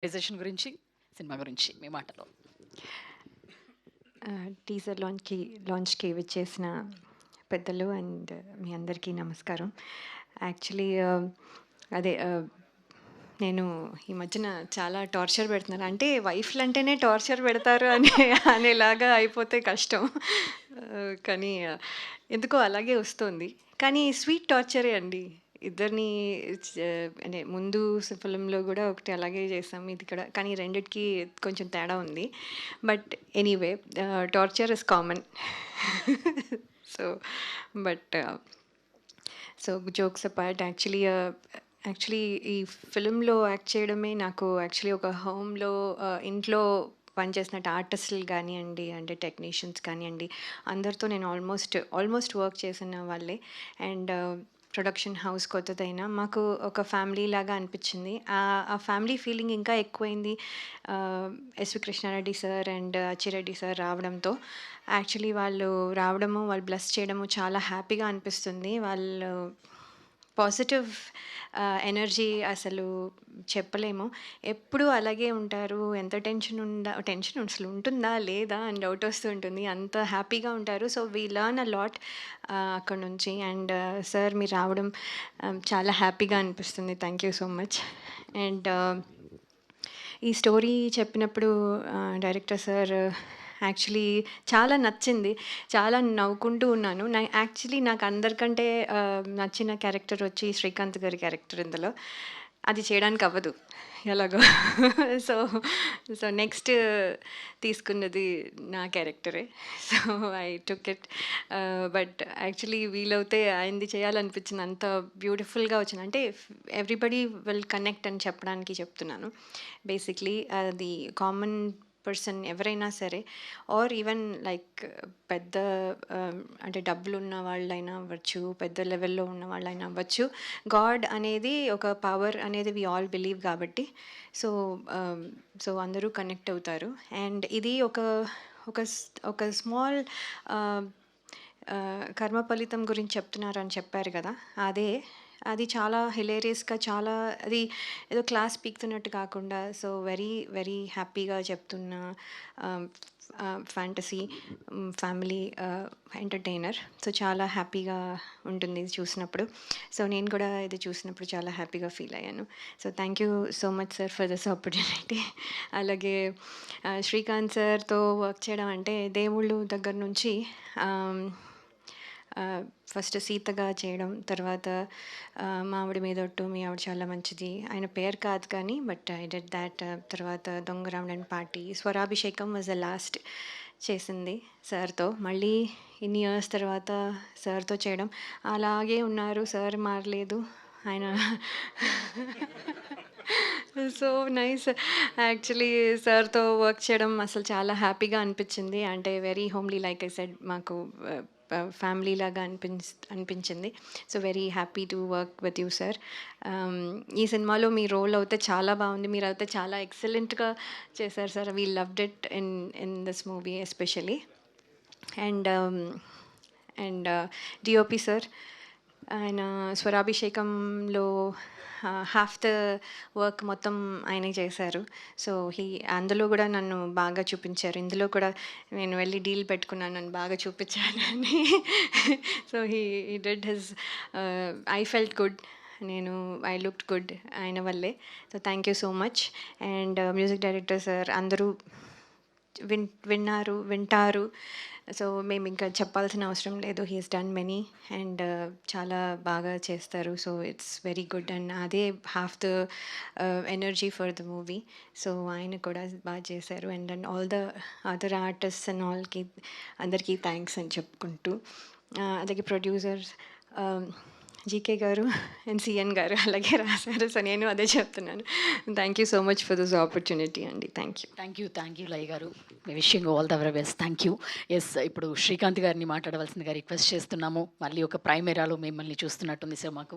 Reservation గురించి, cinema గురించి మీ మాటలో. టీజర్ లాంచ్‌కి విచ్చేసిన పెద్దలు అండ్ మీ అందరికీ నమస్కారం. యాక్చువల్లీ అదే నేను ఈ మధ్యన చాలా టార్చర్ పెడుతున్నారు. అంటే వైఫ్‌లంటేనే టార్చర్ పెడతారు అనేలాగా అయిపోతే కష్టం. కానీ ఎందుకో అలాగే వస్తోంది. కానీ స్వీట్ టార్చరే అండి. ఇద్దరిని చ అంటే ముందు ఫిల్మ్‌లో గూడా ఒకటి అలాగే చేసాం. ఇది కూడా కానీ రెండిటికి కొంచెం తేడా ఉంది. But anyway torture is common. So but so jokes apart actually ఈ ఫిల్మ్‌లో యాక్ట్ చేయడమే నాకు యాక్చువల్లీ ఒక హోమ్‌లో ఇంట్లో పనిచేసినట్టు ఆర్టిస్టులు గానియండి, అంటే టెక్నీషియన్స్ కానియండి, అందరితో నేను ఆల్మోస్ట్ వర్క్ చేసిన వాళ్ళే. అండ్ ప్రొడక్షన్ హౌస్ కొత్తదైనా మాకు ఒక ఫ్యామిలీ లాగా అనిపించింది. ఆ ఫ్యామిలీ ఫీలింగ్ ఇంకా ఎక్కువైంది SV Krishna Reddy sir and Achi Reddy sir రావడంతో. యాక్చువల్లీ వాళ్ళు రావడము, వాళ్ళు బ్లెస్ చేయడము చాలా హ్యాపీగా అనిపిస్తుంది. వాళ్ళు పాజిటివ్ ఎనర్జీ అసలు చెప్పలేము. ఎప్పుడూ అలాగే ఉంటారు. ఎంత టెన్షన్ అసలు ఉంటుందా? లేదా? అని డౌట్ వస్తూ ఉంటుంది. అంత హ్యాపీగా ఉంటారు. So, we learn a lot అక్కడి నుంచి. అండ్ సార్ మీరు రావడం చాలా హ్యాపీగా అనిపిస్తుంది. Thank you so much. And ఈ స్టోరీ చెప్పినప్పుడు డైరెక్టర్ సార్ యాక్చువల్లీ చాలా నచ్చింది. చాలా నవ్వుకుంటూ ఉన్నాను. నాకు అందరికంటే నచ్చిన క్యారెక్టర్ వచ్చి శ్రీకాంత్ గారి క్యారెక్టర్ ఇందులో. అది చేయడానికి అవ్వదు ఎలాగో. సో, సో నెక్స్ట్ తీసుకున్నది నా క్యారెక్టరే. So, I took it. But actually వీలవుతే ఆయనది చేయాలనిపించింది. అంత బ్యూటిఫుల్‌గా వచ్చింది. అంటే ఎవ్రీబడీ విల్ కనెక్ట్ అని చెప్పడానికి చెప్తున్నాను. బేసిక్‌లీ అది కామన్ పర్సన్ ఎవరైనా సరే, ఆర్ ఈవెన్ లైక్ పెద్ద అంటే డబ్బులున్న వాళ్ళైనా అవ్వచ్చు, పెద్ద లెవెల్‌లో ఉన్న వాళ్ళైనా అవ్వచ్చు. గాడ్ అనేది ఒక పవర్ అనేది వి ఆల్ బిలీవ్ కాబట్టి సో సో అందరూ కనెక్ట్ అవుతారు. అండ్ ఇది ఒక స్మాల్ కర్మ ఫలితం గురించి చెప్తున్నారని చెప్పారు కదా! అది చాలా హిలేరియస్‌గా, చాలా అది ఏదో క్లాస్ పీకుతున్నట్టు కాకుండా సో వెరీ వెరీ హ్యాపీగా చెప్తున్న ఫ్యాంటసీ ఫ్యామిలీ ఎంటర్‌టైనర్. సో చాలా హ్యాపీగా ఉంటుంది ఇది చూసినప్పుడు. సో నేను కూడా ఇది చూసినప్పుడు చాలా హ్యాపీగా ఫీల్ అయ్యాను. So thank you so much sir for this opportunity. అలాగే శ్రీకాంత్ సార్‌తో వర్క్ చేయడం అంటే దేవుళ్ళు దగ్గర నుంచి ఫస్ట్ సీతగా చేయడం, తర్వాత మా ఆవిడ మీదొట్టు, మీ ఆవిడ చాలా మంచిది. ఆయన పేరు కాదు కానీ బట్ ఐ డిడ్ దాట్. తర్వాత దొంగ రాముడన్ party, Swarabhishekam was the last చేసింది సార్‌తో. మళ్ళీ ఇన్ని ఇయర్స్ తర్వాత సార్‌తో చేయడం. అలాగే ఉన్నారు, సార్ మారలేదు. ఆయన సో నైస్. యాక్చువల్లీ సార్‌తో వర్క్ చేయడం అసలు చాలా హ్యాపీగా అనిపించింది. అంటే very homely like I said మాకు ఫ్యామిలీ లాగా అనిపించింది. So very happy to work with you sir. ఈ సినిమాలో మీ రోల్ అయితే చాలా బాగుంది. మీరైతే చాలా ఎక్సలెంట్‌గా చేశారు sir. We loved it in this movie especially. And DOP sir, ఆయన స్వరాభిషేకంలో హాఫ్ ద వర్క్ మొత్తం ఆయనే చేశారు. సో అందులో కూడా నన్ను బాగా చూపించారు. ఇందులో కూడా నేను వెళ్ళి డీల్ పెట్టుకున్నాను నన్ను బాగా చూపించాలని. So he did his I felt good. I looked good ఆయన వల్లే. So thank you so much. And music director sir అందరూ వింటారు. సో మేము ఇంకా చెప్పాల్సిన అవసరం లేదు. He has done many and చాలా బాగా చేస్తారు. So it's very good and అదే half the energy for the movie. So ఆయన కూడా బాగా చేశారు. And all the other artists and అందరికీ థ్యాంక్స్ అని చెప్పుకుంటూ అలాగే ప్రొడ్యూసర్స్ జీకే గారు అండ్ సిఎన్ గారు అలాగే రాశారు. సో నేను అదే చెప్తున్నాను. Thank you so much for this opportunity అండి. Thank you. Thank you Laya గారు. Wishing all the very best. Thank you. Yes, ఇప్పుడు శ్రీకాంత్ గారిని మాట్లాడవలసిందిగా రిక్వెస్ట్ చేస్తున్నాము. మళ్ళీ ఒక ప్రైమ్ ఎరాలో మిమ్మల్ని చూస్తున్నట్టుంది సార్ మాకు.